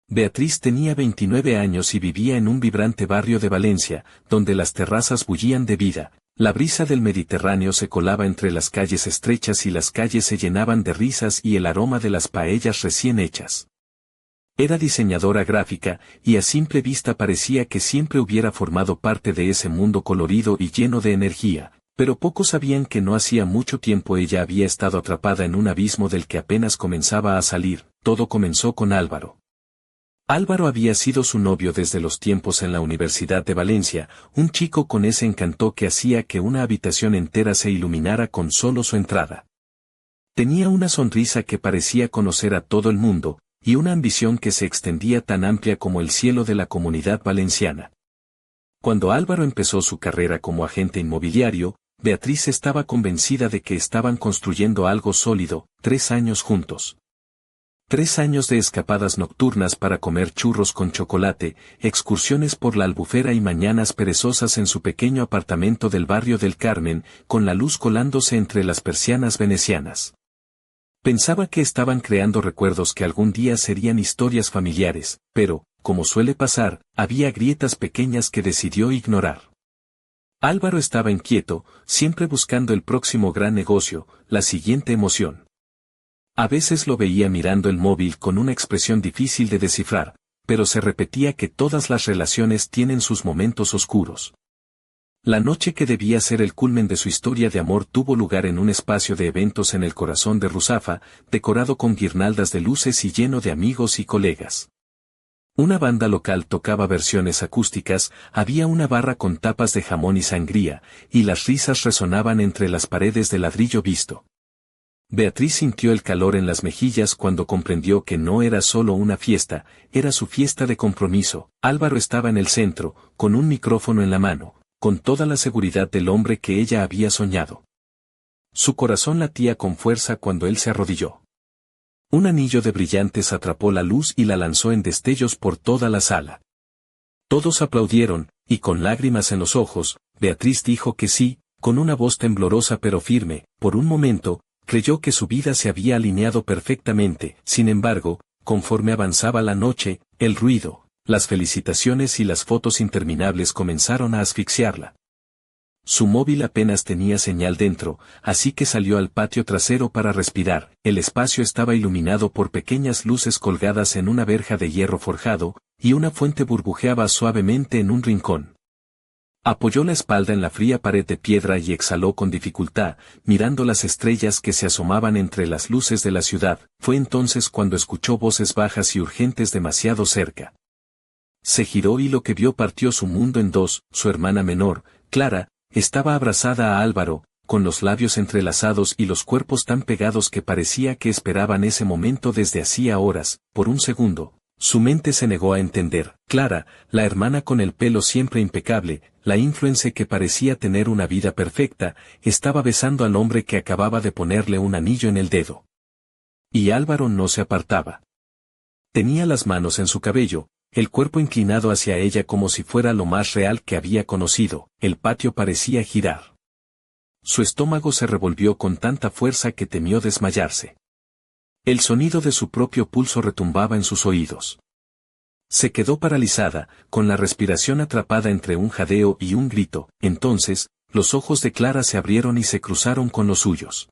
Beatriz tenía 29 años y vivía en un vibrante barrio de Valencia, donde las terrazas bullían de vida. La brisa del Mediterráneo se colaba entre las calles estrechas y las calles se llenaban de risas y el aroma de las paellas recién hechas. Era diseñadora gráfica, y a simple vista parecía que siempre hubiera formado parte de ese mundo colorido y lleno de energía, pero pocos sabían que no hacía mucho tiempo ella había estado atrapada en un abismo del que apenas comenzaba a salir. Todo comenzó con Álvaro. Álvaro había sido su novio desde los tiempos en la Universidad de Valencia, un chico con ese encanto que hacía que una habitación entera se iluminara con solo su entrada. Tenía una sonrisa que parecía conocer a todo el mundo, y una ambición que se extendía tan amplia como el cielo de la Comunidad Valenciana. Cuando Álvaro empezó su carrera como agente inmobiliario, Beatriz estaba convencida de que estaban construyendo algo sólido. 3 años juntos. 3 años de escapadas nocturnas para comer churros con chocolate, excursiones por la Albufera y mañanas perezosas en su pequeño apartamento del barrio del Carmen, con la luz colándose entre las persianas venecianas. Pensaba que estaban creando recuerdos que algún día serían historias familiares, pero, como suele pasar, había grietas pequeñas que decidió ignorar. Álvaro estaba inquieto, siempre buscando el próximo gran negocio, la siguiente emoción. A veces lo veía mirando el móvil con una expresión difícil de descifrar, pero se repetía que todas las relaciones tienen sus momentos oscuros. La noche que debía ser el culmen de su historia de amor tuvo lugar en un espacio de eventos en el corazón de Ruzafa, decorado con guirnaldas de luces y lleno de amigos y colegas. Una banda local tocaba versiones acústicas, había una barra con tapas de jamón y sangría, y las risas resonaban entre las paredes de ladrillo visto. Beatriz sintió el calor en las mejillas cuando comprendió que no era solo una fiesta, era su fiesta de compromiso. Álvaro estaba en el centro, con un micrófono en la mano, con toda la seguridad del hombre que ella había soñado. Su corazón latía con fuerza cuando él se arrodilló. Un anillo de brillantes atrapó la luz y la lanzó en destellos por toda la sala. Todos aplaudieron, y con lágrimas en los ojos, Beatriz dijo que sí, con una voz temblorosa pero firme. Por un momento, creyó que su vida se había alineado perfectamente. Sin embargo, conforme avanzaba la noche, el ruido, las felicitaciones y las fotos interminables comenzaron a asfixiarla. Su móvil apenas tenía señal dentro, así que salió al patio trasero para respirar. El espacio estaba iluminado por pequeñas luces colgadas en una verja de hierro forjado, y una fuente burbujeaba suavemente en un rincón. Apoyó la espalda en la fría pared de piedra y exhaló con dificultad, mirando las estrellas que se asomaban entre las luces de la ciudad. Fue entonces cuando escuchó voces bajas y urgentes demasiado cerca. Se giró y lo que vio partió su mundo en dos. Su hermana menor, Clara, estaba abrazada a Álvaro, con los labios entrelazados y los cuerpos tan pegados que parecía que esperaban ese momento desde hacía horas. Por un segundo, su mente se negó a entender. Clara, la hermana con el pelo siempre impecable, la influencer que parecía tener una vida perfecta, estaba besando al hombre que acababa de ponerle un anillo en el dedo. Y Álvaro no se apartaba. Tenía las manos en su cabello, el cuerpo inclinado hacia ella como si fuera lo más real que había conocido. El patio parecía girar. Su estómago se revolvió con tanta fuerza que temió desmayarse. El sonido de su propio pulso retumbaba en sus oídos. Se quedó paralizada, con la respiración atrapada entre un jadeo y un grito. Entonces, los ojos de Clara se abrieron y se cruzaron con los suyos.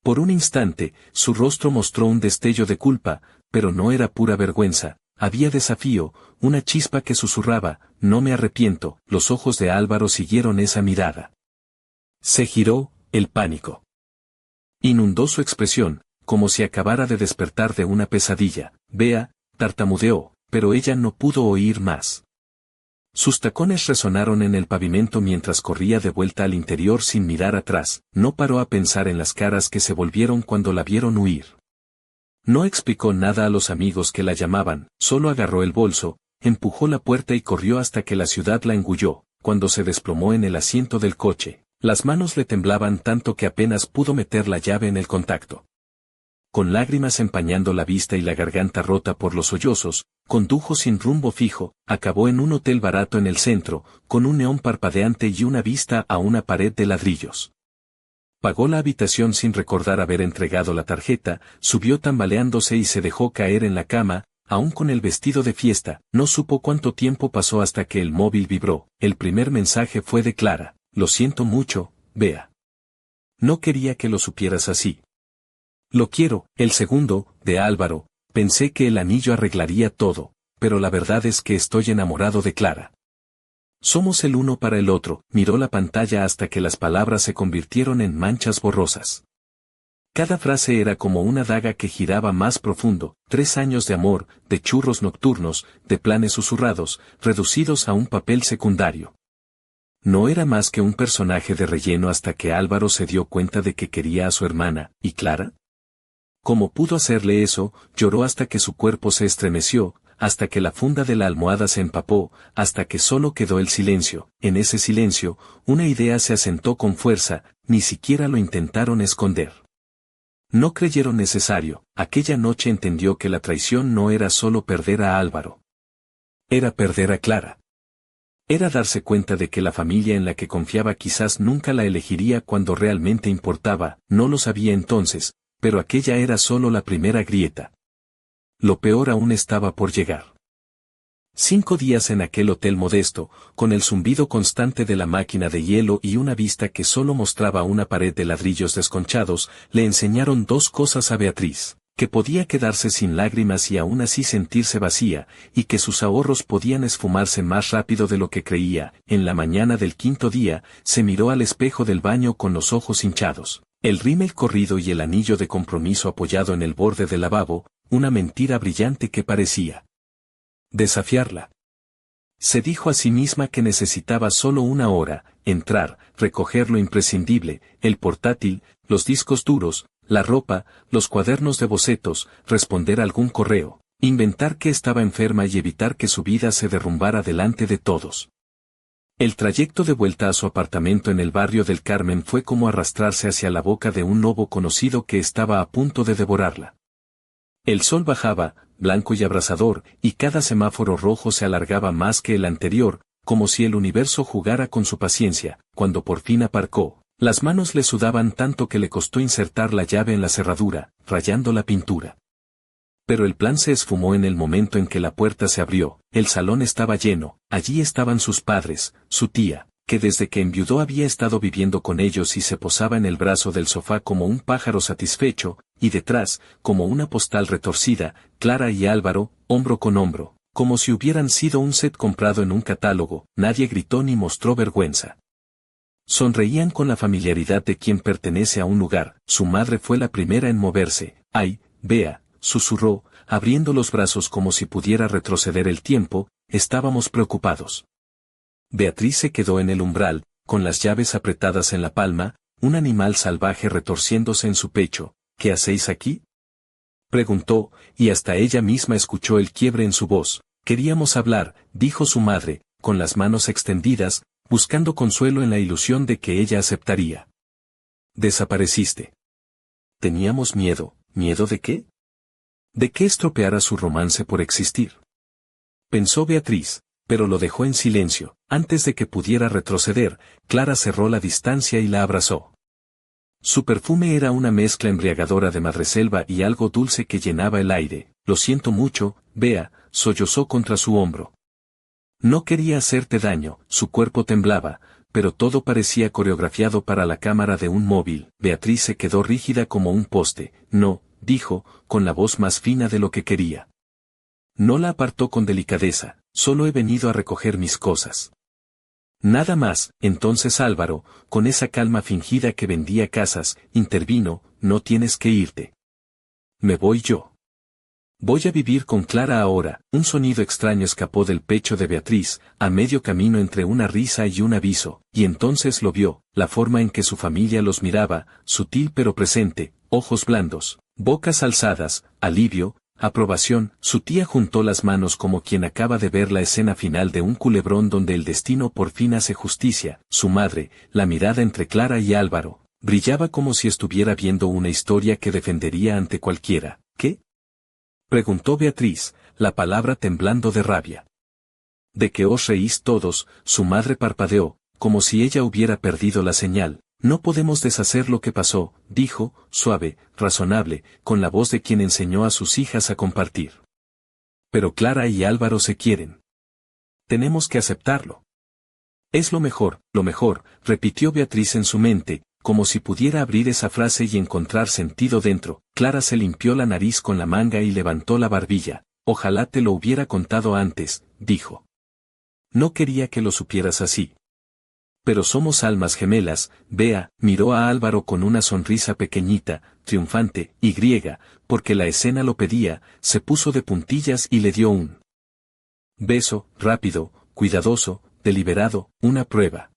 Por un instante, su rostro mostró un destello de culpa, pero no era pura vergüenza, había desafío, una chispa que susurraba, no me arrepiento. Los ojos de Álvaro siguieron esa mirada. Se giró, el pánico inundó su expresión, como si acabara de despertar de una pesadilla. Bea, tartamudeó, pero ella no pudo oír más. Sus tacones resonaron en el pavimento mientras corría de vuelta al interior sin mirar atrás. No paró a pensar en las caras que se volvieron cuando la vieron huir. No explicó nada a los amigos que la llamaban, solo agarró el bolso, empujó la puerta y corrió hasta que la ciudad la engulló. Cuando se desplomó en el asiento del coche, las manos le temblaban tanto que apenas pudo meter la llave en el contacto. Con lágrimas empañando la vista y la garganta rota por los sollozos, condujo sin rumbo fijo, acabó en un hotel barato en el centro, con un neón parpadeante y una vista a una pared de ladrillos. Pagó la habitación sin recordar haber entregado la tarjeta, subió tambaleándose y se dejó caer en la cama. aún con el vestido de fiesta, no supo cuánto tiempo pasó hasta que el móvil vibró. El primer mensaje fue de Clara: lo siento mucho, Bea. No quería que lo supieras así. Lo quiero. El segundo, de Álvaro: pensé que el anillo arreglaría todo, pero la verdad es que estoy enamorado de Clara. Somos el uno para el otro. Miró la pantalla hasta que las palabras se convirtieron en manchas borrosas. Cada frase era como una daga que giraba más profundo: 3 años de amor, de churros nocturnos, de planes susurrados, reducidos a un papel secundario. No era más que un personaje de relleno hasta que Álvaro se dio cuenta de que quería a su hermana. ¿Y Clara? ¿Cómo pudo hacerle eso? Lloró hasta que su cuerpo se estremeció, hasta que la funda de la almohada se empapó, hasta que solo quedó el silencio. En ese silencio, una idea se asentó con fuerza: ni siquiera lo intentaron esconder. No creyeron necesario. Aquella noche entendió que la traición no era solo perder a Álvaro. Era perder a Clara. Era darse cuenta de que la familia en la que confiaba quizás nunca la elegiría cuando realmente importaba. No lo sabía entonces, pero aquella era solo la primera grieta. Lo peor aún estaba por llegar. 5 días en aquel hotel modesto, con el zumbido constante de la máquina de hielo y una vista que solo mostraba una pared de ladrillos desconchados, le enseñaron 2 cosas a Beatriz: que podía quedarse sin lágrimas y aún así sentirse vacía, y que sus ahorros podían esfumarse más rápido de lo que creía. En la mañana del 5.º día, se miró al espejo del baño con los ojos hinchados, el rímel corrido y el anillo de compromiso apoyado en el borde del lavabo, una mentira brillante que parecía desafiarla. Se dijo a sí misma que necesitaba solo 1 hora: entrar, recoger lo imprescindible, el portátil, los discos duros, la ropa, los cuadernos de bocetos, responder algún correo, inventar que estaba enferma y evitar que su vida se derrumbara delante de todos. El trayecto de vuelta a su apartamento en el barrio del Carmen fue como arrastrarse hacia la boca de un lobo conocido que estaba a punto de devorarla. El sol bajaba, blanco y abrasador, y cada semáforo rojo se alargaba más que el anterior, como si el universo jugara con su paciencia. Cuando por fin aparcó, las manos le sudaban tanto que le costó insertar la llave en la cerradura, rayando la pintura. Pero el plan se esfumó en el momento en que la puerta se abrió. El salón estaba lleno. Allí estaban sus padres, su tía, que desde que enviudó había estado viviendo con ellos y se posaba en el brazo del sofá como un pájaro satisfecho, y detrás, como una postal retorcida, Clara y Álvaro, hombro con hombro, como si hubieran sido un set comprado en un catálogo. Nadie gritó ni mostró vergüenza. Sonreían con la familiaridad de quien pertenece a un lugar. Su madre fue la primera en moverse. «Ay, Bea», susurró, abriendo los brazos como si pudiera retroceder el tiempo, «estábamos preocupados». Beatriz se quedó en el umbral, con las llaves apretadas en la palma, un animal salvaje retorciéndose en su pecho. «¿Qué hacéis aquí?», preguntó, y hasta ella misma escuchó el quiebre en su voz. «Queríamos hablar», dijo su madre, con las manos extendidas, buscando consuelo en la ilusión de que ella aceptaría. «Desapareciste». «Teníamos miedo». ¿Miedo de qué? ¿De qué estropeara su romance por existir?, pensó Beatriz, pero lo dejó en silencio. Antes de que pudiera retroceder, Clara cerró la distancia y la abrazó. Su perfume era una mezcla embriagadora de madreselva y algo dulce que llenaba el aire. «Lo siento mucho, Bea», sollozó contra su hombro. No quería hacerte daño. Su cuerpo temblaba, pero todo parecía coreografiado para la cámara de un móvil. Beatriz se quedó rígida como un poste. «No», dijo, con la voz más fina de lo que quería. No la apartó con delicadeza. «Solo he venido a recoger mis cosas». Nada más. Entonces Álvaro, con esa calma fingida que vendía casas, intervino: «No tienes que irte. Me voy yo. Voy a vivir con Clara ahora». Un sonido extraño escapó del pecho de Beatriz, a medio camino entre una risa y un aviso, y entonces lo vio: la forma en que su familia los miraba, sutil pero presente, ojos blandos, bocas alzadas, alivio, aprobación. Su tía juntó las manos como quien acaba de ver la escena final de un culebrón donde el destino por fin hace justicia. Su madre, la mirada entre Clara y Álvaro, brillaba como si estuviera viendo una historia que defendería ante cualquiera. «¿Qué?», preguntó Beatriz, la palabra temblando de rabia. «¿De qué os reís todos?». Su madre parpadeó, como si ella hubiera perdido la señal. «No podemos deshacer lo que pasó», dijo, suave, razonable, con la voz de quien enseñó a sus hijas a compartir. Pero Clara y Álvaro se quieren. Tenemos que aceptarlo. Es lo mejor, repitió Beatriz en su mente, como si pudiera abrir esa frase y encontrar sentido dentro. Clara se limpió la nariz con la manga y levantó la barbilla. Ojalá te lo hubiera contado antes, dijo. No quería que lo supieras así. Pero somos almas gemelas. Bea miró a Álvaro con una sonrisa pequeñita, triunfante, y griega, porque la escena lo pedía, se puso de puntillas y le dio un beso, rápido, cuidadoso, deliberado, una prueba.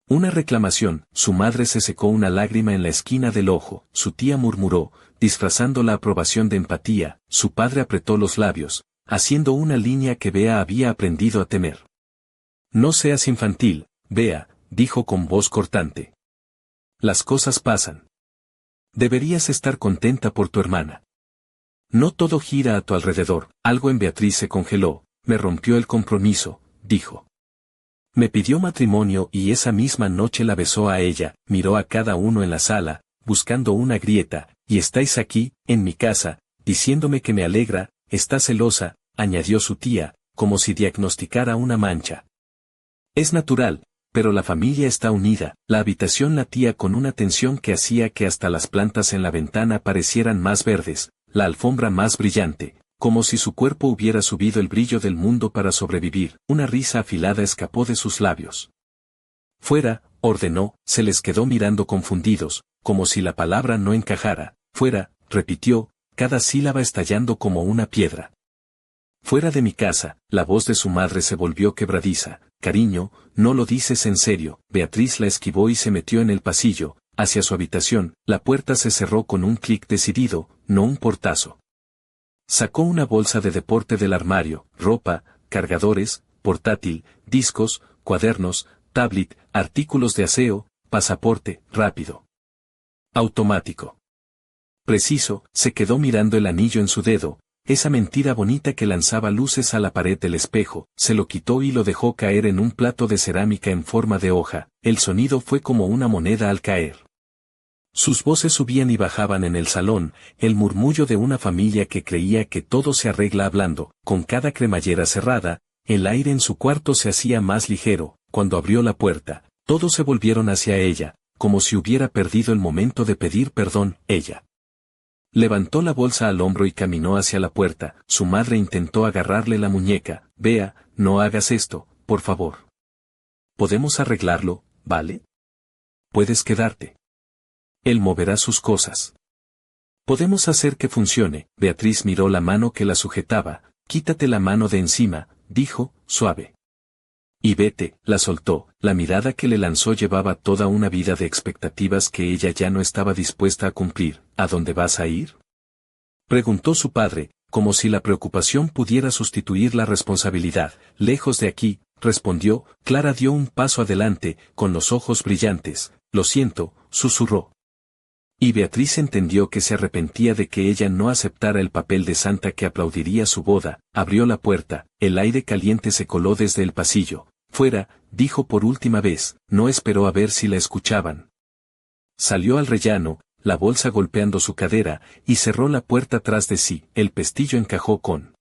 Una reclamación. Su madre se secó una lágrima en la esquina del ojo, su tía murmuró, disfrazando la aprobación de empatía, su padre apretó los labios, haciendo una línea que Bea había aprendido a temer. No seas infantil, Bea, dijo con voz cortante. Las cosas pasan. Deberías estar contenta por tu hermana. No todo gira a tu alrededor. Algo en Beatriz se congeló. Me rompió el compromiso, dijo. Me pidió matrimonio y esa misma noche la besó a ella, miró a cada uno en la sala, buscando una grieta, y estáis aquí, en mi casa, diciéndome que me alegra, está celosa, añadió su tía, como si diagnosticara una mancha. Es natural, pero la familia está unida. La habitación latía con una tensión que hacía que hasta las plantas en la ventana parecieran más verdes, la alfombra más brillante, como si su cuerpo hubiera subido el brillo del mundo para sobrevivir. Una risa afilada escapó de sus labios. Fuera, ordenó, se les quedó mirando confundidos, como si la palabra no encajara. Fuera, repitió, cada sílaba estallando como una piedra. Fuera de mi casa. La voz de su madre se volvió quebradiza. Cariño, no lo dices en serio. Beatriz la esquivó y se metió en el pasillo, hacia su habitación. La puerta se cerró con un clic decidido, no un portazo. Sacó una bolsa de deporte del armario, ropa, cargadores, portátil, discos, cuadernos, tablet, artículos de aseo, pasaporte, rápido. Automático. Preciso. Se quedó mirando el anillo en su dedo, esa mentira bonita que lanzaba luces a la pared del espejo, se lo quitó y lo dejó caer en un plato de cerámica en forma de hoja. El sonido fue como una moneda al caer. Sus voces subían y bajaban en el salón, el murmullo de una familia que creía que todo se arregla hablando. Con cada cremallera cerrada, el aire en su cuarto se hacía más ligero. Cuando abrió la puerta, todos se volvieron hacia ella, como si hubiera perdido el momento de pedir perdón. Ella levantó la bolsa al hombro y caminó hacia la puerta. Su madre intentó agarrarle la muñeca. Bea, no hagas esto, por favor. Podemos arreglarlo, ¿vale? Puedes quedarte. Él moverá sus cosas. Podemos hacer que funcione. Beatriz miró la mano que la sujetaba. Quítate la mano de encima, dijo, suave. Y vete. La soltó. La mirada que le lanzó llevaba toda una vida de expectativas que ella ya no estaba dispuesta a cumplir. ¿A dónde vas a ir?, preguntó su padre, como si la preocupación pudiera sustituir la responsabilidad. Lejos de aquí, respondió. Clara dio un paso adelante, con los ojos brillantes. Lo siento, susurró. Y Beatriz entendió que se arrepentía de que ella no aceptara el papel de santa que aplaudiría su boda. Abrió la puerta, el aire caliente se coló desde el pasillo. Fuera, dijo por última vez. No esperó a ver si la escuchaban. Salió al rellano, la bolsa golpeando su cadera, y cerró la puerta tras de sí. El pestillo encajó con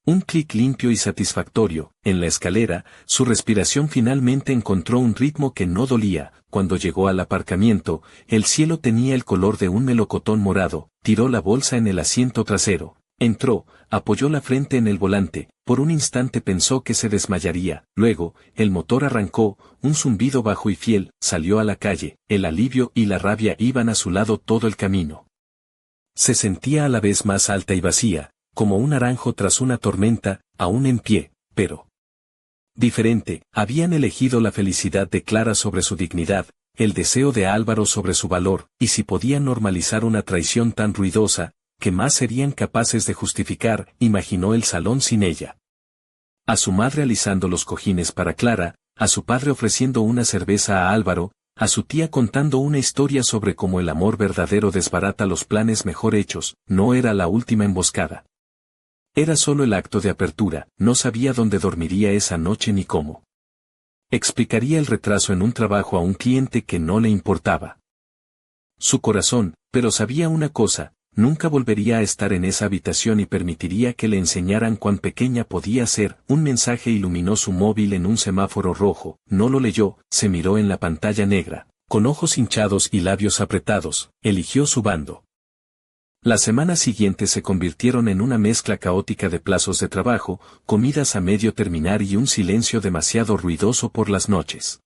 un clic limpio y satisfactorio. En la escalera, su respiración finalmente encontró un ritmo que no dolía. Cuando llegó al aparcamiento, el cielo tenía el color de un melocotón morado. Tiró la bolsa en el asiento trasero. Entró, apoyó la frente en el volante. Por un instante pensó que se desmayaría. Luego, el motor arrancó, un zumbido bajo y fiel. Salió a la calle. El alivio y la rabia iban a su lado todo el camino. Se sentía a la vez más alta y vacía, como un naranjo tras una tormenta, aún en pie, pero diferente. Habían elegido la felicidad de Clara sobre su dignidad, el deseo de Álvaro sobre su valor, y si podían normalizar una traición tan ruidosa, ¿qué más serían capaces de justificar? Imaginó el salón sin ella. A su madre alisando los cojines para Clara, a su padre ofreciendo una cerveza a Álvaro, a su tía contando una historia sobre cómo el amor verdadero desbarata los planes mejor hechos. No era la última emboscada. Era solo el acto de apertura. No sabía dónde dormiría esa noche ni cómo explicaría el retraso en un trabajo a un cliente que no le importaba su corazón, pero sabía una cosa, nunca volvería a estar en esa habitación y permitiría que le enseñaran cuán pequeña podía ser. Un mensaje iluminó su móvil en un semáforo rojo, no lo leyó, se miró en la pantalla negra, con ojos hinchados y labios apretados, eligió su bando. Las semanas siguientes se convirtieron en una mezcla caótica de plazos de trabajo, comidas a medio terminar y un silencio demasiado ruidoso por las noches.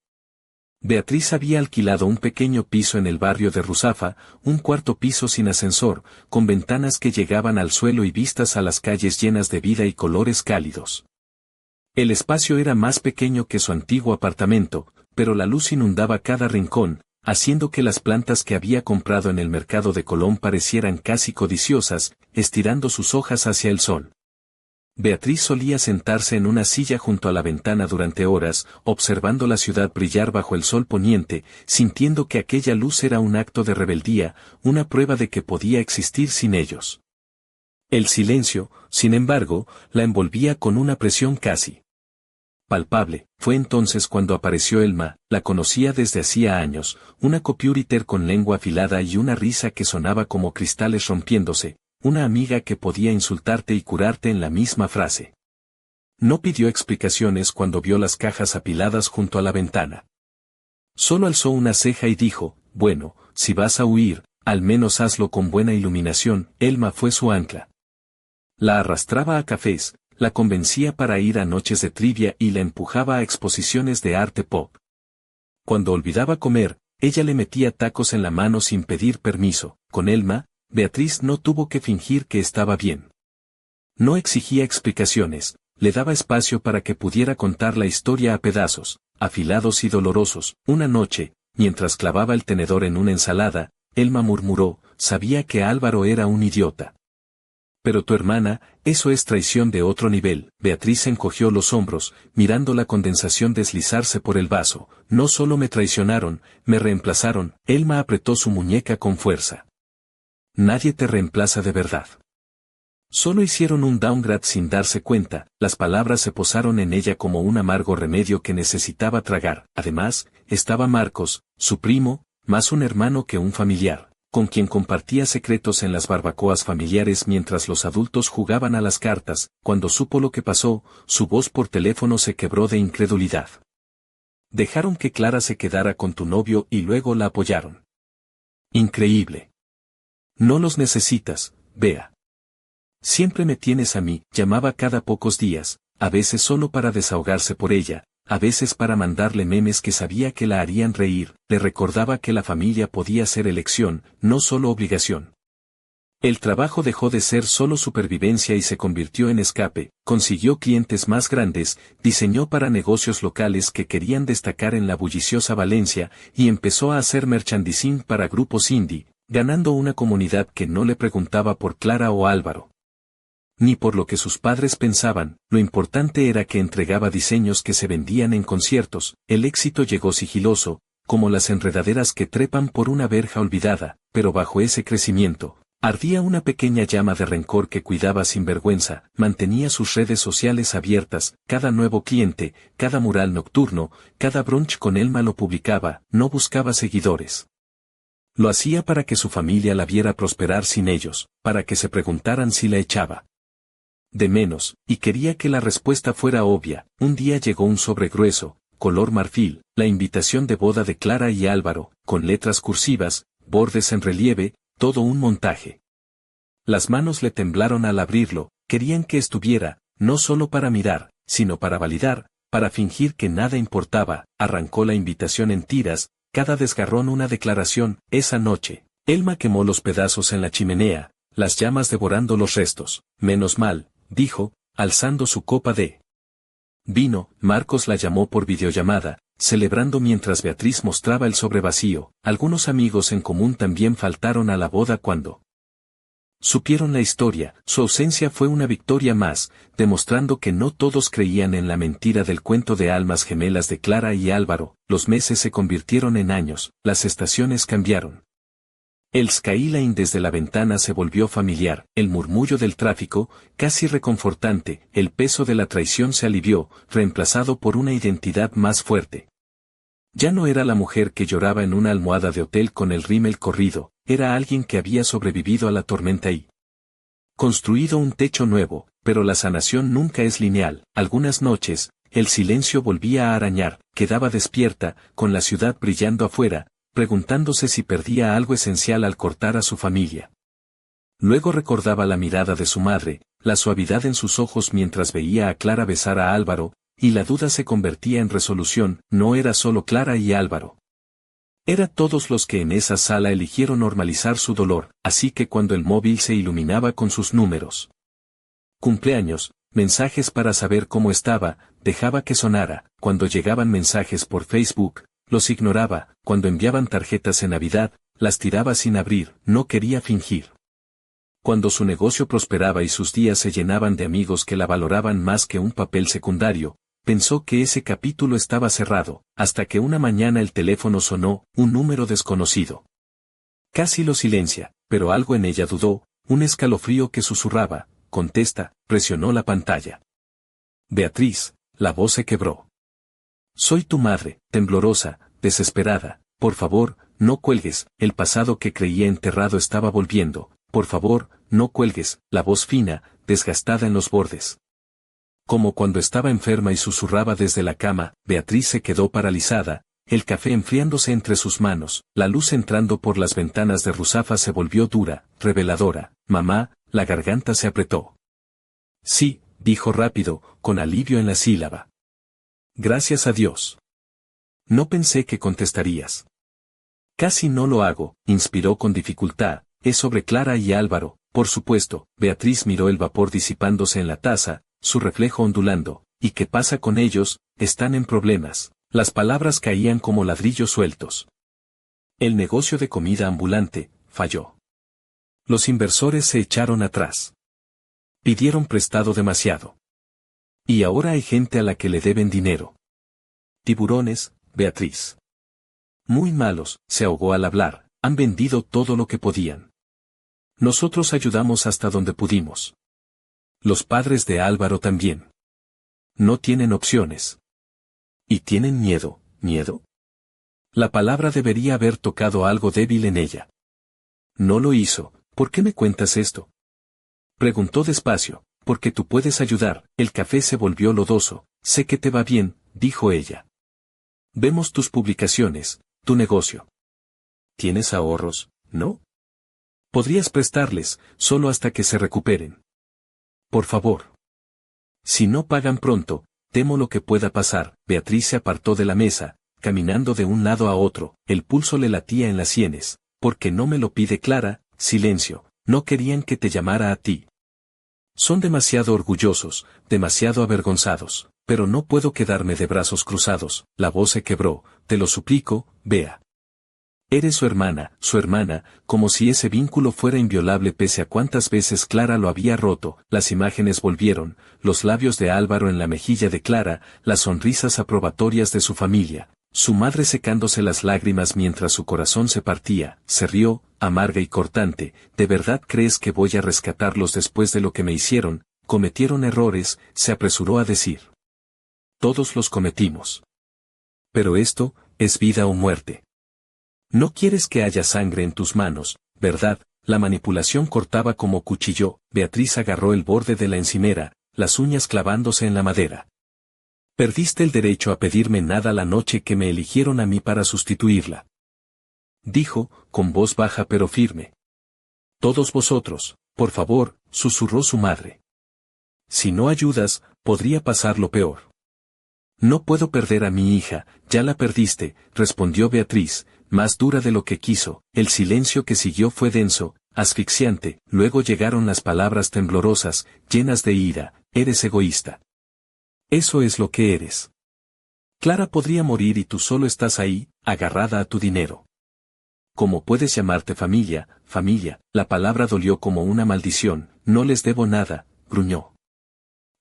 Beatriz había alquilado un pequeño piso en el barrio de Ruzafa, un cuarto piso sin ascensor, con ventanas que llegaban al suelo y vistas a las calles llenas de vida y colores cálidos. El espacio era más pequeño que su antiguo apartamento, pero la luz inundaba cada rincón, haciendo que las plantas que había comprado en el mercado de Colón parecieran casi codiciosas, estirando sus hojas hacia el sol. Beatriz solía sentarse en una silla junto a la ventana durante horas, observando la ciudad brillar bajo el sol poniente, sintiendo que aquella luz era un acto de rebeldía, una prueba de que podía existir sin ellos. El silencio, sin embargo, la envolvía con una presión casi palpable. Fue entonces cuando apareció Elma, la conocía desde hacía años, una copywriter con lengua afilada y una risa que sonaba como cristales rompiéndose, una amiga que podía insultarte y curarte en la misma frase. No pidió explicaciones cuando vio las cajas apiladas junto a la ventana. Solo alzó una ceja y dijo, bueno, si vas a huir, al menos hazlo con buena iluminación. Elma fue su ancla. La arrastraba a cafés, la convencía para ir a noches de trivia y la empujaba a exposiciones de arte pop. Cuando olvidaba comer, ella le metía tacos en la mano sin pedir permiso. Con Elma, Beatriz no tuvo que fingir que estaba bien. No exigía explicaciones, le daba espacio para que pudiera contar la historia a pedazos, afilados y dolorosos. Una noche, mientras clavaba el tenedor en una ensalada, Elma murmuró, sabía que Álvaro era un idiota. Pero tu hermana, eso es traición de otro nivel. Beatriz encogió los hombros, mirando la condensación deslizarse por el vaso. No solo me traicionaron, me reemplazaron. Elma apretó su muñeca con fuerza. Nadie te reemplaza de verdad. Solo hicieron un downgrade sin darse cuenta, las palabras se posaron en ella como un amargo remedio que necesitaba tragar. Además, estaba Marcos, su primo, más un hermano que un familiar, con quien compartía secretos en las barbacoas familiares mientras los adultos jugaban a las cartas. Cuando supo lo que pasó, su voz por teléfono se quebró de incredulidad. Dejaron que Clara se quedara con tu novio y luego la apoyaron. Increíble. No los necesitas, Bea. Siempre me tienes a mí. Llamaba cada pocos días, a veces solo para desahogarse por ella, a veces para mandarle memes que sabía que la harían reír. Le recordaba que la familia podía ser elección, no solo obligación. El trabajo dejó de ser solo supervivencia y se convirtió en escape. Consiguió clientes más grandes, diseñó para negocios locales que querían destacar en la bulliciosa Valencia y empezó a hacer merchandising para grupos indie, ganando una comunidad que no le preguntaba por Clara o Álvaro, ni por lo que sus padres pensaban. Lo importante era que entregaba diseños que se vendían en conciertos. El éxito llegó sigiloso, como las enredaderas que trepan por una verja olvidada, pero bajo ese crecimiento, ardía una pequeña llama de rencor que cuidaba sin vergüenza. Mantenía sus redes sociales abiertas, cada nuevo cliente, cada mural nocturno, cada brunch con Elma lo publicaba, no buscaba seguidores. Lo hacía para que su familia la viera prosperar sin ellos, para que se preguntaran si la echaba de menos, y quería que la respuesta fuera obvia. Un día llegó un sobre grueso, color marfil, la invitación de boda de Clara y Álvaro, con letras cursivas, bordes en relieve, todo un montaje. Las manos le temblaron al abrirlo, querían que estuviera, no solo para mirar, sino para validar, para fingir que nada importaba. Arrancó la invitación en tiras, cada desgarrón una declaración. Esa noche, Elma quemó los pedazos en la chimenea, las llamas devorando los restos. Menos mal, dijo, alzando su copa de vino. Marcos la llamó por videollamada, celebrando mientras Beatriz mostraba el sobre vacío. Algunos amigos en común también faltaron a la boda cuando supieron la historia. Su ausencia fue una victoria más, demostrando que no todos creían en la mentira del cuento de almas gemelas de Clara y Álvaro. Los meses se convirtieron en años, las estaciones cambiaron. El skyline desde la ventana se volvió familiar, el murmullo del tráfico, casi reconfortante. El peso de la traición se alivió, reemplazado por una identidad más fuerte. Ya no era la mujer que lloraba en una almohada de hotel con el rímel corrido, era alguien que había sobrevivido a la tormenta y construido un techo nuevo, pero la sanación nunca es lineal. Algunas noches, el silencio volvía a arañar, quedaba despierta, con la ciudad brillando afuera, preguntándose si perdía algo esencial al cortar a su familia. Luego recordaba la mirada de su madre, la suavidad en sus ojos mientras veía a Clara besar a Álvaro, y la duda se convertía en resolución. No era solo Clara y Álvaro. Era todos los que en esa sala eligieron normalizar su dolor, así que cuando el móvil se iluminaba con sus números, cumpleaños, mensajes para saber cómo estaba, dejaba que sonara. Cuando llegaban mensajes por Facebook, los ignoraba. Cuando enviaban tarjetas en Navidad, las tiraba sin abrir. No quería fingir. Cuando su negocio prosperaba y sus días se llenaban de amigos que la valoraban más que un papel secundario, pensó que ese capítulo estaba cerrado, hasta que una mañana el teléfono sonó, un número desconocido. Casi lo silencia, pero algo en ella dudó, un escalofrío que susurraba, contesta, presionó la pantalla. Beatriz, la voz se quebró. Soy tu madre, temblorosa, desesperada, por favor, no cuelgues. El pasado que creía enterrado estaba volviendo, por favor, no cuelgues. La voz fina, desgastada en los bordes. Como cuando estaba enferma y susurraba desde la cama. Beatriz se quedó paralizada, el café enfriándose entre sus manos, la luz entrando por las ventanas de Ruzafa se volvió dura, reveladora. Mamá, la garganta se apretó. Sí, dijo rápido, con alivio en la sílaba. Gracias a Dios. No pensé que contestarías. Casi no lo hago, inspiró con dificultad. Es sobre Clara y Álvaro, por supuesto. Beatriz miró el vapor disipándose en la taza, su reflejo ondulando. ¿Y qué pasa con ellos? Están en problemas. Las palabras caían como ladrillos sueltos. El negocio de comida ambulante falló. Los inversores se echaron atrás. Pidieron prestado demasiado. Y ahora hay gente a la que le deben dinero. Tiburones, Beatriz. Muy malos, se ahogó al hablar, han vendido todo lo que podían. Nosotros ayudamos hasta donde pudimos. Los padres de Álvaro también. No tienen opciones. ¿Y tienen miedo? ¿Miedo? La palabra debería haber tocado algo débil en ella. No lo hizo. ¿Por qué me cuentas esto? Preguntó despacio. Porque tú puedes ayudar. El café se volvió lodoso. Sé que te va bien, dijo ella. Vemos tus publicaciones, tu negocio. ¿Tienes ahorros, no? Podrías prestarles, solo hasta que se recuperen. Por favor. Si no pagan pronto, temo lo que pueda pasar. Beatriz se apartó de la mesa, caminando de un lado a otro, el pulso le latía en las sienes. ¿Por qué no me lo pide Clara? Silencio, no querían que te llamara a ti. Son demasiado orgullosos, demasiado avergonzados, pero no puedo quedarme de brazos cruzados. La voz se quebró, te lo suplico, Bea. Eres su hermana, como si ese vínculo fuera inviolable pese a cuántas veces Clara lo había roto. Las imágenes volvieron, los labios de Álvaro en la mejilla de Clara, las sonrisas aprobatorias de su familia, su madre secándose las lágrimas mientras su corazón se partía. Se rió, amarga y cortante. ¿De verdad crees que voy a rescatarlos después de lo que me hicieron? Cometieron errores, se apresuró a decir. Todos los cometimos. Pero esto, es vida o muerte. No quieres que haya sangre en tus manos, ¿verdad? La manipulación cortaba como cuchillo. Beatriz agarró el borde de la encimera, las uñas clavándose en la madera. Perdiste el derecho a pedirme nada la noche que me eligieron a mí para sustituirla. Dijo, con voz baja pero firme. Todos vosotros, por favor, susurró su madre. Si no ayudas, podría pasar lo peor. No puedo perder a mi hija, ya la perdiste, respondió Beatriz, más dura de lo que quiso. El silencio que siguió fue denso, asfixiante. Luego llegaron las palabras temblorosas, llenas de ira. Eres egoísta. Eso es lo que eres. Clara podría morir y tú solo estás ahí, agarrada a tu dinero. ¿Cómo puedes llamarte familia? La palabra dolió como una maldición. No les debo nada, gruñó.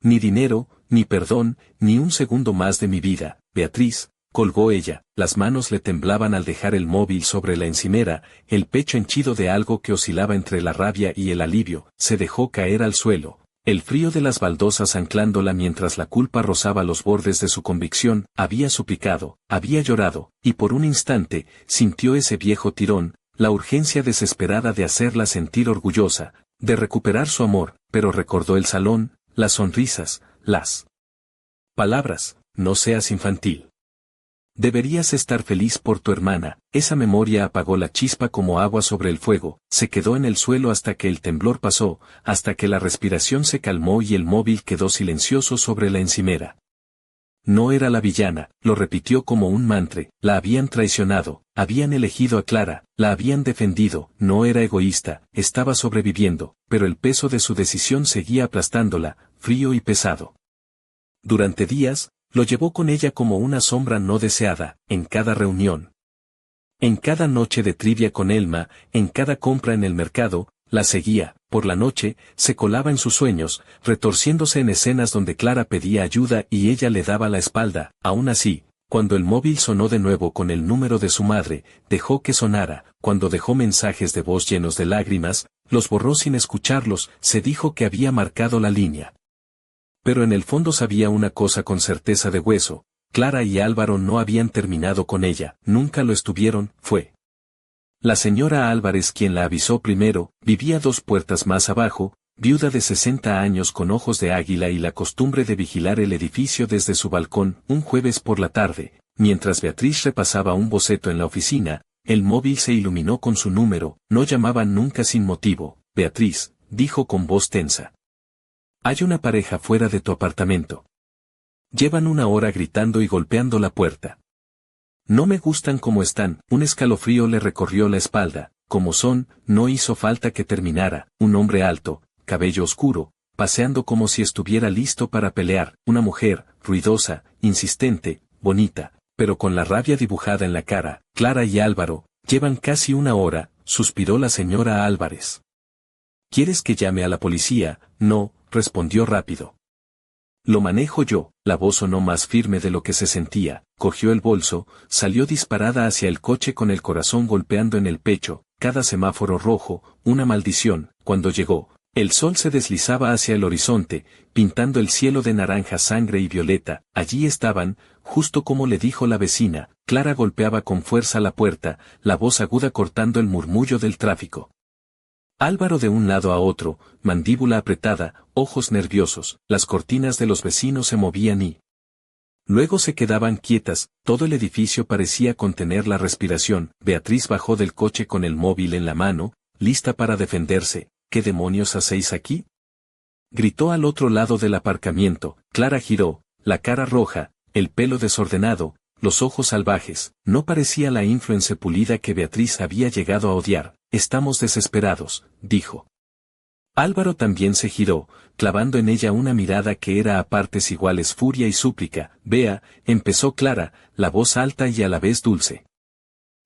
Ni dinero, ni perdón, ni un segundo más de mi vida. Beatriz, colgó ella, las manos le temblaban al dejar el móvil sobre la encimera, el pecho henchido de algo que oscilaba entre la rabia y el alivio. Se dejó caer al suelo, el frío de las baldosas anclándola mientras la culpa rozaba los bordes de su convicción. Había suplicado, había llorado, y por un instante, sintió ese viejo tirón, la urgencia desesperada de hacerla sentir orgullosa, de recuperar su amor, pero recordó el salón, las sonrisas, las palabras, no seas infantil. Deberías estar feliz por tu hermana. Esa memoria apagó la chispa como agua sobre el fuego, se quedó en el suelo hasta que el temblor pasó, hasta que la respiración se calmó y el móvil quedó silencioso sobre la encimera. No era la villana, lo repitió como un mantra, la habían traicionado, habían elegido a Clara, la habían defendido, no era egoísta, estaba sobreviviendo, pero el peso de su decisión seguía aplastándola, frío y pesado. Durante días, lo llevó con ella como una sombra no deseada, en cada reunión. En cada noche de trivia con Elma, en cada compra en el mercado, la seguía, por la noche, se colaba en sus sueños, retorciéndose en escenas donde Clara pedía ayuda y ella le daba la espalda. Aún así, cuando el móvil sonó de nuevo con el número de su madre, dejó que sonara, cuando dejó mensajes de voz llenos de lágrimas, los borró sin escucharlos, se dijo que había marcado la línea. Pero en el fondo sabía una cosa con certeza de hueso, Clara y Álvaro no habían terminado con ella, nunca lo estuvieron, fue la señora Álvarez quien la avisó primero, vivía 2 puertas más abajo, viuda de 60 años con ojos de águila y la costumbre de vigilar el edificio desde su balcón. Un jueves por la tarde, mientras Beatriz repasaba un boceto en la oficina, el móvil se iluminó con su número. No llamaban nunca sin motivo. Beatriz, dijo con voz tensa. Hay una pareja fuera de tu apartamento. Llevan 1 hora gritando y golpeando la puerta. No me gustan como están. Un escalofrío le recorrió la espalda. Como son, no hizo falta que terminara. Un hombre alto, cabello oscuro, paseando como si estuviera listo para pelear. Una mujer, ruidosa, insistente, bonita, pero con la rabia dibujada en la cara. Clara y Álvaro, llevan casi 1 hora, suspiró la señora Álvarez. ¿Quieres que llame a la policía? No, respondió rápido. Lo manejo yo. La voz sonó más firme de lo que se sentía, cogió el bolso, salió disparada hacia el coche con el corazón golpeando en el pecho, cada semáforo rojo, una maldición. Cuando llegó, el sol se deslizaba hacia el horizonte, pintando el cielo de naranja, sangre y violeta. Allí estaban, justo como le dijo la vecina. Clara golpeaba con fuerza la puerta, la voz aguda cortando el murmullo del tráfico. Álvaro de un lado a otro, mandíbula apretada, ojos nerviosos, las cortinas de los vecinos se movían y luego se quedaban quietas. Todo el edificio parecía contener la respiración. Beatriz bajó del coche con el móvil en la mano, lista para defenderse. ¿Qué demonios hacéis aquí?, gritó al otro lado del aparcamiento. Clara giró, la cara roja, el pelo desordenado, los ojos salvajes. No parecía la influencer pulida que Beatriz había llegado a odiar. Estamos desesperados, dijo. Álvaro también se giró, clavando en ella una mirada que era a partes iguales furia y súplica. Vea, empezó Clara, la voz alta y a la vez dulce.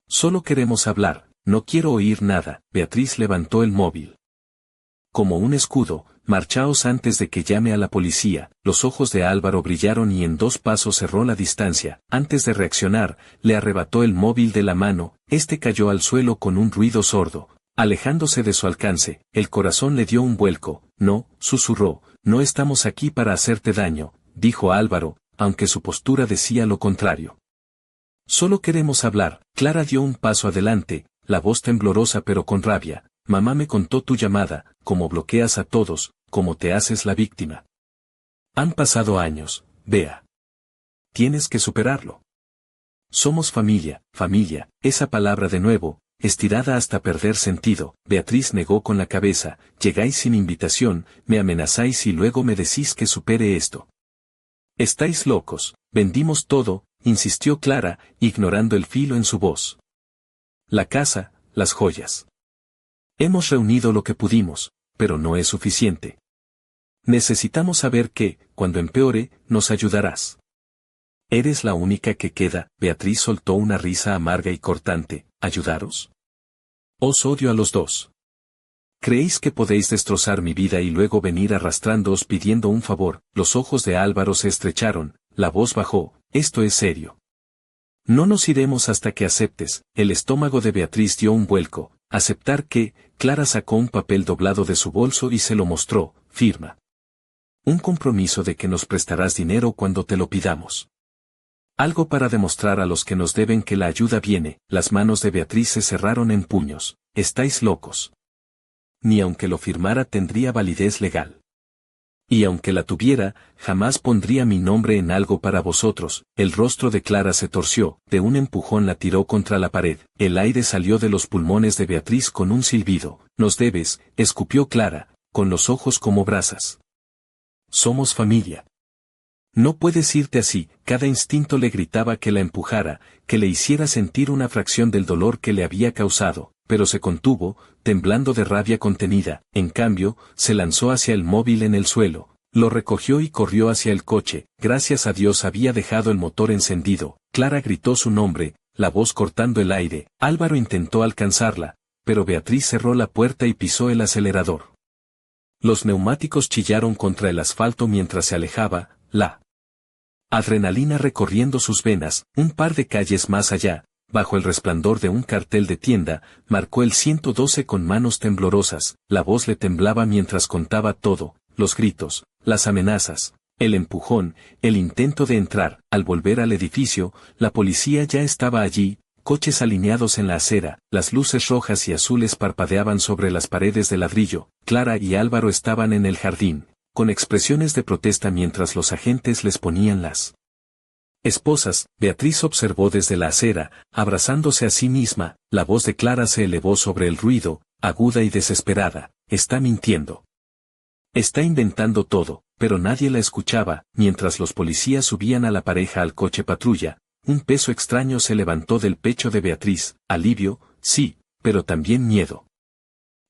Solo queremos hablar, no quiero oír nada. Beatriz levantó el móvil. Como un escudo, marchaos antes de que llame a la policía. Los ojos de Álvaro brillaron y en 2 pasos cerró la distancia. Antes de reaccionar, le arrebató el móvil de la mano. Este cayó al suelo con un ruido sordo, alejándose de su alcance. El corazón le dio un vuelco. No, susurró, no estamos aquí para hacerte daño, dijo Álvaro, aunque su postura decía lo contrario. Solo queremos hablar. Clara dio un paso adelante, la voz temblorosa pero con rabia. Mamá me contó tu llamada, cómo bloqueas a todos, cómo te haces la víctima. Han pasado años, Bea. Tienes que superarlo. Somos familia, familia, esa palabra de nuevo, estirada hasta perder sentido. Beatriz negó con la cabeza. Llegáis sin invitación, me amenazáis y luego me decís que supere esto. Estáis locos, vendimos todo, insistió Clara, ignorando el filo en su voz. La casa, las joyas. Hemos reunido lo que pudimos, pero no es suficiente. Necesitamos saber que, cuando empeore, nos ayudarás. Eres la única que queda. Beatriz soltó una risa amarga y cortante. ¿Ayudaros? Os odio a los 2. ¿Creéis que podéis destrozar mi vida y luego venir arrastrándoos pidiendo un favor? Los ojos de Álvaro se estrecharon, la voz bajó. Esto es serio. No nos iremos hasta que aceptes. El estómago de Beatriz dio un vuelco. Aceptar que. Clara sacó un papel doblado de su bolso y se lo mostró. Firma. Un compromiso de que nos prestarás dinero cuando te lo pidamos. Algo para demostrar a los que nos deben que la ayuda viene. Las manos de Beatriz se cerraron en puños. Estáis locos. Ni aunque lo firmara tendría validez legal. Y aunque la tuviera, jamás pondría mi nombre en algo para vosotros. El rostro de Clara se torció, de un empujón la tiró contra la pared. El aire salió de los pulmones de Beatriz con un silbido. Nos debes, escupió Clara, con los ojos como brasas. Somos familia. No puedes irte así. Cada instinto le gritaba que la empujara, que le hiciera sentir una fracción del dolor que le había causado, pero se contuvo, temblando de rabia contenida. En cambio, se lanzó hacia el móvil en el suelo, lo recogió y corrió hacia el coche. Gracias a Dios había dejado el motor encendido. Clara gritó su nombre, la voz cortando el aire. Álvaro intentó alcanzarla, pero Beatriz cerró la puerta y pisó el acelerador. Los neumáticos chillaron contra el asfalto mientras se alejaba, la adrenalina recorriendo sus venas. Un par de calles más allá, bajo el resplandor de un cartel de tienda, marcó el 112 con manos temblorosas. La voz le temblaba mientras contaba todo, los gritos, las amenazas, el empujón, el intento de entrar. Al volver al edificio, la policía ya estaba allí, coches alineados en la acera, las luces rojas y azules parpadeaban sobre las paredes de ladrillo. Clara y Álvaro estaban en el jardín, con expresiones de protesta mientras los agentes les ponían las esposas. Beatriz observó desde la acera, abrazándose a sí misma. La voz de Clara se elevó sobre el ruido, aguda y desesperada. Está mintiendo. Está inventando todo, pero nadie la escuchaba. Mientras los policías subían a la pareja al coche patrulla, un peso extraño se levantó del pecho de Beatriz. Alivio, sí, pero también miedo.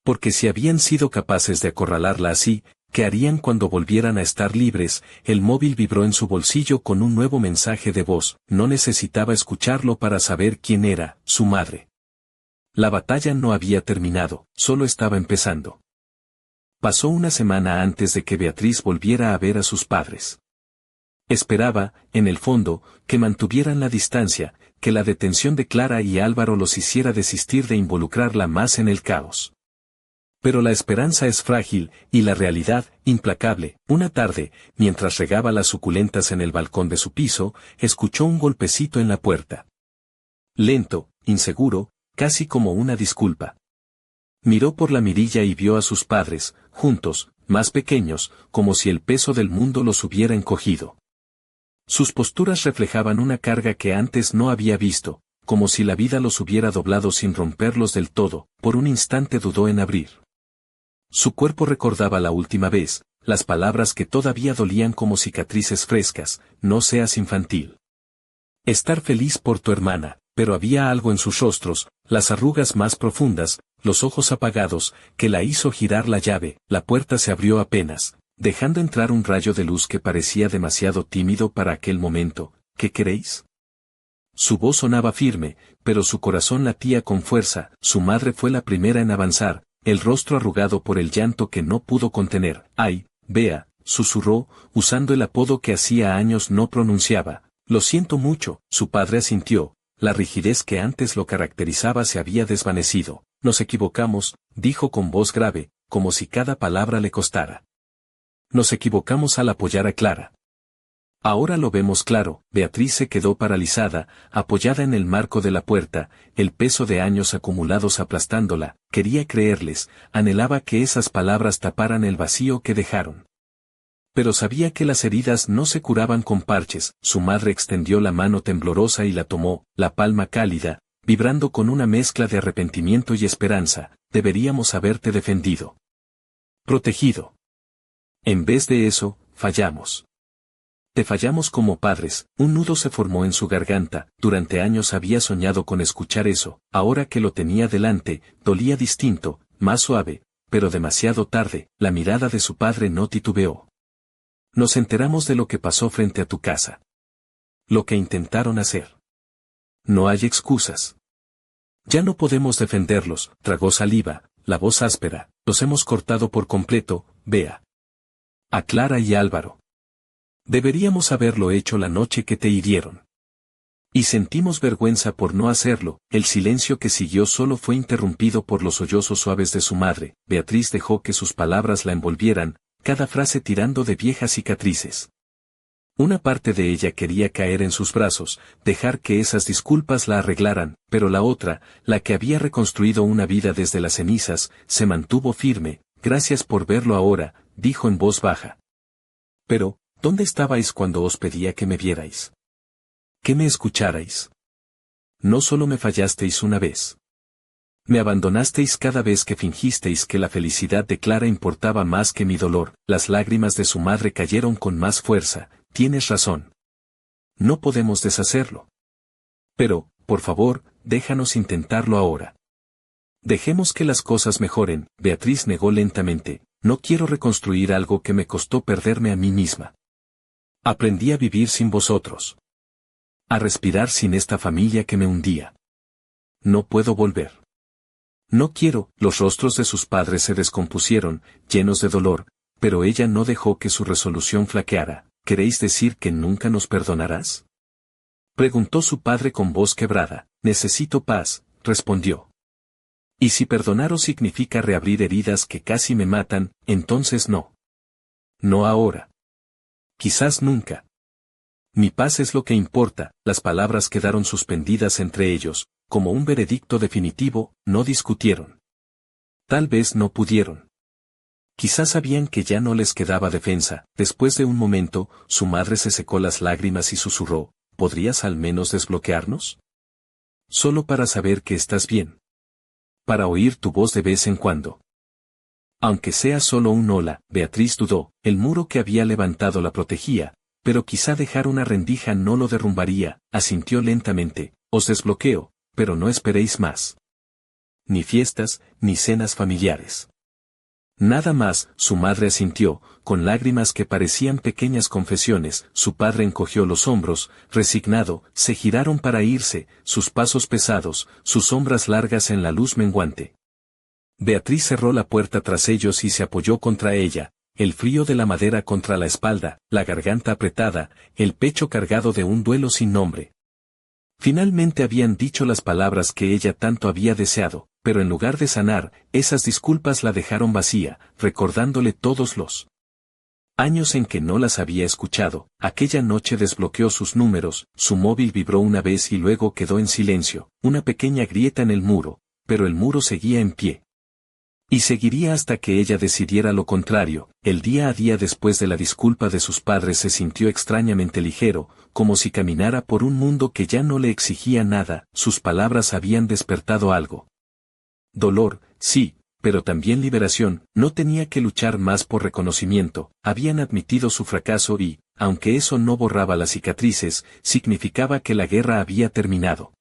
Porque si habían sido capaces de acorralarla así, ¿qué harían cuando volvieran a estar libres? El móvil vibró en su bolsillo con un nuevo mensaje de voz. No necesitaba escucharlo para saber quién era, su madre. La batalla no había terminado, solo estaba empezando. Pasó una semana antes de que Beatriz volviera a ver a sus padres. Esperaba, en el fondo, que mantuvieran la distancia, que la detención de Clara y Álvaro los hiciera desistir de involucrarla más en el caos. Pero la esperanza es frágil, y la realidad, implacable. Una tarde, mientras regaba las suculentas en el balcón de su piso, escuchó un golpecito en la puerta. Lento, inseguro, casi como una disculpa. Miró por la mirilla y vio a sus padres, juntos, más pequeños, como si el peso del mundo los hubiera encogido. Sus posturas reflejaban una carga que antes no había visto, como si la vida los hubiera doblado sin romperlos del todo. Por un instante dudó en abrir. Su cuerpo recordaba la última vez, las palabras que todavía dolían como cicatrices frescas. No seas infantil. Estar feliz por tu hermana, pero había algo en sus rostros, las arrugas más profundas, los ojos apagados, que la hizo girar la llave. La puerta se abrió apenas, dejando entrar un rayo de luz que parecía demasiado tímido para aquel momento. ¿Qué queréis? Su voz sonaba firme, pero su corazón latía con fuerza. Su madre fue la primera en avanzar, el rostro arrugado por el llanto que no pudo contener. Ay, Bea, susurró, usando el apodo que hacía años no pronunciaba. Lo siento mucho. Su padre asintió, la rigidez que antes lo caracterizaba se había desvanecido. Nos equivocamos, dijo con voz grave, como si cada palabra le costara. Nos equivocamos al apoyar a Clara. Ahora lo vemos claro. Beatriz se quedó paralizada, apoyada en el marco de la puerta, el peso de años acumulados aplastándola. Quería creerles, anhelaba que esas palabras taparan el vacío que dejaron. Pero sabía que las heridas no se curaban con parches. Su madre extendió la mano temblorosa y la tomó, la palma cálida, vibrando con una mezcla de arrepentimiento y esperanza. Deberíamos haberte defendido. Protegido. En vez de eso, fallamos. Te fallamos como padres. Un nudo se formó en su garganta. Durante años había soñado con escuchar eso. Ahora que lo tenía delante, dolía distinto, más suave, pero demasiado tarde. La mirada de su padre no titubeó. Nos enteramos de lo que pasó frente a tu casa. Lo que intentaron hacer. No hay excusas. Ya no podemos defenderlos. Tragó saliva, la voz áspera. Los hemos cortado por completo, Bea. A Clara y Álvaro. Deberíamos haberlo hecho la noche que te hirieron. Y sentimos vergüenza por no hacerlo. El silencio que siguió solo fue interrumpido por los sollozos suaves de su madre. Beatriz dejó que sus palabras la envolvieran, cada frase tirando de viejas cicatrices. Una parte de ella quería caer en sus brazos, dejar que esas disculpas la arreglaran, pero la otra, la que había reconstruido una vida desde las cenizas, se mantuvo firme. Gracias por verlo ahora, dijo en voz baja. Pero, ¿dónde estabais cuando os pedía que me vierais? Que me escucharais. No solo me fallasteis una vez. Me abandonasteis cada vez que fingisteis que la felicidad de Clara importaba más que mi dolor. Las lágrimas de su madre cayeron con más fuerza. Tienes razón. No podemos deshacerlo. Pero, por favor, déjanos intentarlo ahora. Dejemos que las cosas mejoren. Beatriz negó lentamente. No quiero reconstruir algo que me costó perderme a mí misma. Aprendí a vivir sin vosotros. A respirar sin esta familia que me hundía. No puedo volver. No quiero. Los rostros de sus padres se descompusieron, llenos de dolor, pero ella no dejó que su resolución flaqueara. ¿Queréis decir que nunca nos perdonarás? Preguntó su padre con voz quebrada. Necesito paz, respondió. Y si perdonaros significa reabrir heridas que casi me matan, entonces no. No ahora. Quizás nunca. Mi paz es lo que importa. Las palabras quedaron suspendidas entre ellos, como un veredicto definitivo. No discutieron. Tal vez no pudieron. Quizás sabían que ya no les quedaba defensa. Después de un momento, su madre se secó las lágrimas y susurró, ¿podrías al menos desbloquearnos? Solo para saber que estás bien. Para oír tu voz de vez en cuando. Aunque sea solo un hola, Beatriz dudó. El muro que había levantado la protegía, pero quizá dejar una rendija no lo derrumbaría. Asintió lentamente. Os desbloqueo, pero no esperéis más. Ni fiestas, ni cenas familiares. Nada más. Su madre asintió, con lágrimas que parecían pequeñas confesiones. Su padre encogió los hombros, resignado. Se giraron para irse, sus pasos pesados, sus sombras largas en la luz menguante. Beatriz cerró la puerta tras ellos y se apoyó contra ella, el frío de la madera contra la espalda, la garganta apretada, el pecho cargado de un duelo sin nombre. Finalmente habían dicho las palabras que ella tanto había deseado, pero en lugar de sanar, esas disculpas la dejaron vacía, recordándole todos los años en que no las había escuchado. Aquella noche desbloqueó sus números, su móvil vibró una vez y luego quedó en silencio, una pequeña grieta en el muro, pero el muro seguía en pie. Y seguiría hasta que ella decidiera lo contrario. El día a día después de la disculpa de sus padres se sintió extrañamente ligero, como si caminara por un mundo que ya no le exigía nada. Sus palabras habían despertado algo. Dolor, sí, pero también liberación. No tenía que luchar más por reconocimiento. Habían admitido su fracaso y, aunque eso no borraba las cicatrices, significaba que la guerra había terminado.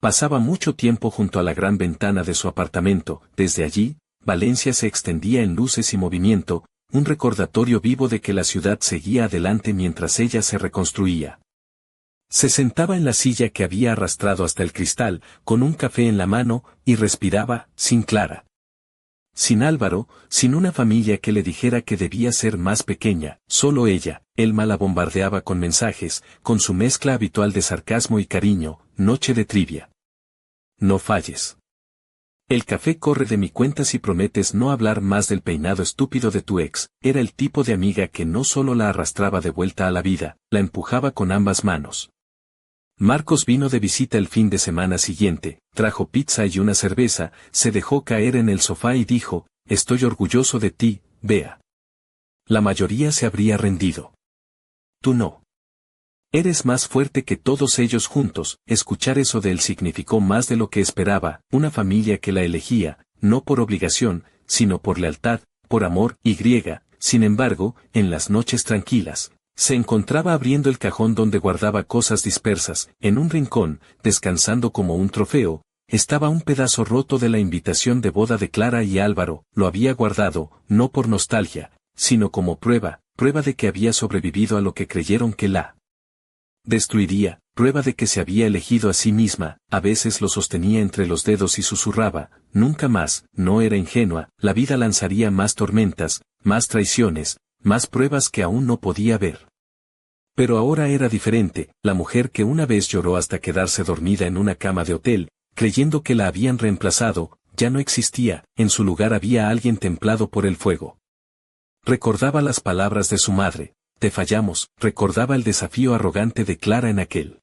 Pasaba mucho tiempo junto a la gran ventana de su apartamento. Desde allí, Valencia se extendía en luces y movimiento, un recordatorio vivo de que la ciudad seguía adelante mientras ella se reconstruía. Se sentaba en la silla que había arrastrado hasta el cristal, con un café en la mano, y respiraba, sin Clara. Sin Álvaro, sin una familia que le dijera que debía ser más pequeña, solo ella. Elma la bombardeaba con mensajes, con su mezcla habitual de sarcasmo y cariño. Noche de trivia. No falles. El café corre de mi cuenta si prometes no hablar más del peinado estúpido de tu ex. Era el tipo de amiga que no solo la arrastraba de vuelta a la vida, la empujaba con ambas manos. Marcos vino de visita el fin de semana siguiente, trajo pizza y una cerveza, se dejó caer en el sofá y dijo, estoy orgulloso de ti, Bea. La mayoría se habría rendido. Tú no. Eres más fuerte que todos ellos juntos. Escuchar eso de él significó más de lo que esperaba, una familia que la elegía, no por obligación, sino por lealtad, por amor. Sin embargo, en las noches tranquilas, se encontraba abriendo el cajón donde guardaba cosas dispersas. En un rincón, descansando como un trofeo, estaba un pedazo roto de la invitación de boda de Clara y Álvaro. Lo había guardado, no por nostalgia, sino como prueba de que había sobrevivido a lo que creyeron que la destruiría, prueba de que se había elegido a sí misma. A veces lo sostenía entre los dedos y susurraba, nunca más. No era ingenua, la vida lanzaría más tormentas, más traiciones, más pruebas que aún no podía ver. Pero ahora era diferente. La mujer que una vez lloró hasta quedarse dormida en una cama de hotel, creyendo que la habían reemplazado, ya no existía. En su lugar había alguien templado por el fuego. Recordaba las palabras de su madre, te fallamos, recordaba el desafío arrogante de Clara en aquel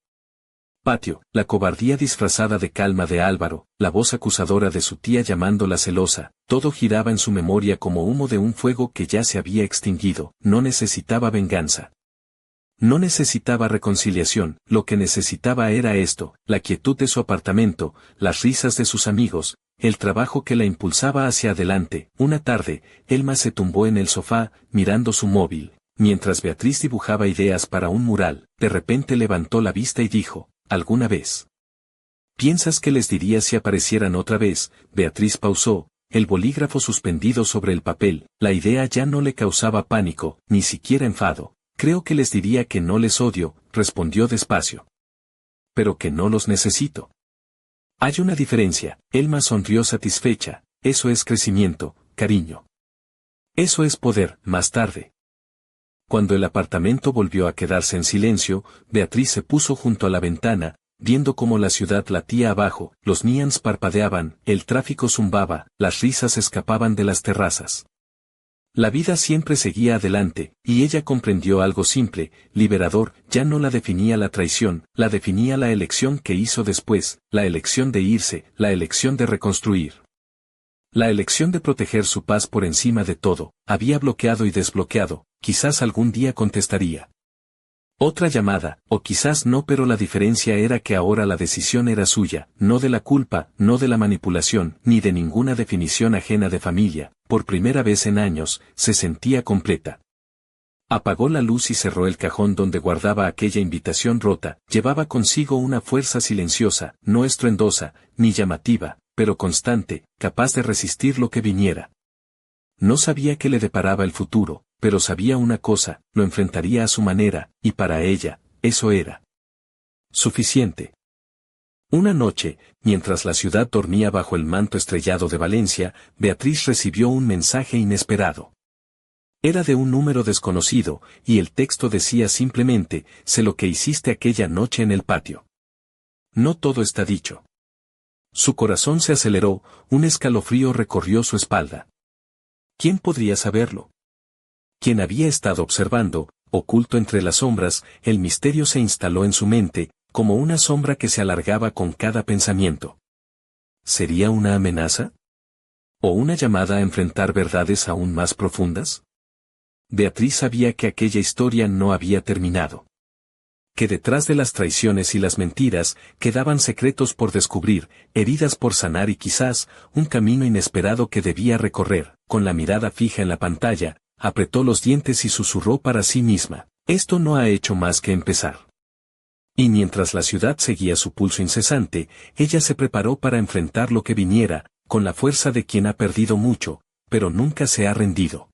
patio, la cobardía disfrazada de calma de Álvaro, la voz acusadora de su tía llamándola celosa, todo giraba en su memoria como humo de un fuego que ya se había extinguido. No necesitaba venganza. No necesitaba reconciliación, lo que necesitaba era esto, la quietud de su apartamento, las risas de sus amigos, el trabajo que la impulsaba hacia adelante. Una tarde, Elma se tumbó en el sofá, mirando su móvil, mientras Beatriz dibujaba ideas para un mural. De repente levantó la vista y dijo, ¿alguna vez piensas qué les diría si aparecieran otra vez? Beatriz pausó, el bolígrafo suspendido sobre el papel. La idea ya no le causaba pánico, ni siquiera enfado. Creo que les diría que no les odio, respondió despacio. Pero que no los necesito. Hay una diferencia. Elma sonrió satisfecha. Eso es crecimiento, cariño. Eso es poder. Más tarde, cuando el apartamento volvió a quedarse en silencio, Beatriz se puso junto a la ventana, viendo cómo la ciudad latía abajo, los neons parpadeaban, el tráfico zumbaba, las risas escapaban de las terrazas. La vida siempre seguía adelante, y ella comprendió algo simple, liberador. Ya no la definía la traición, la definía la elección que hizo después, la elección de irse, la elección de reconstruir. La elección de proteger su paz por encima de todo. Había bloqueado y desbloqueado, quizás algún día contestaría otra llamada, o quizás no, pero la diferencia era que ahora la decisión era suya, no de la culpa, no de la manipulación, ni de ninguna definición ajena de familia. Por primera vez en años, se sentía completa. Apagó la luz y cerró el cajón donde guardaba aquella invitación rota. Llevaba consigo una fuerza silenciosa, no estruendosa, ni llamativa, pero constante, capaz de resistir lo que viniera. No sabía qué le deparaba el futuro, pero sabía una cosa, lo enfrentaría a su manera, y para ella, eso era suficiente. Una noche, mientras la ciudad dormía bajo el manto estrellado de Valencia, Beatriz recibió un mensaje inesperado. Era de un número desconocido, y el texto decía simplemente, sé lo que hiciste aquella noche en el patio. No todo está dicho. Su corazón se aceleró, un escalofrío recorrió su espalda. ¿Quién podría saberlo? ¿Quién había estado observando? Oculto entre las sombras, el misterio se instaló en su mente, como una sombra que se alargaba con cada pensamiento. ¿Sería una amenaza? ¿O una llamada a enfrentar verdades aún más profundas? Beatriz sabía que aquella historia no había terminado. Que detrás de las traiciones y las mentiras, quedaban secretos por descubrir, heridas por sanar y quizás, un camino inesperado que debía recorrer. Con la mirada fija en la pantalla, apretó los dientes y susurró para sí misma, esto no ha hecho más que empezar. Y mientras la ciudad seguía su pulso incesante, ella se preparó para enfrentar lo que viniera, con la fuerza de quien ha perdido mucho, pero nunca se ha rendido.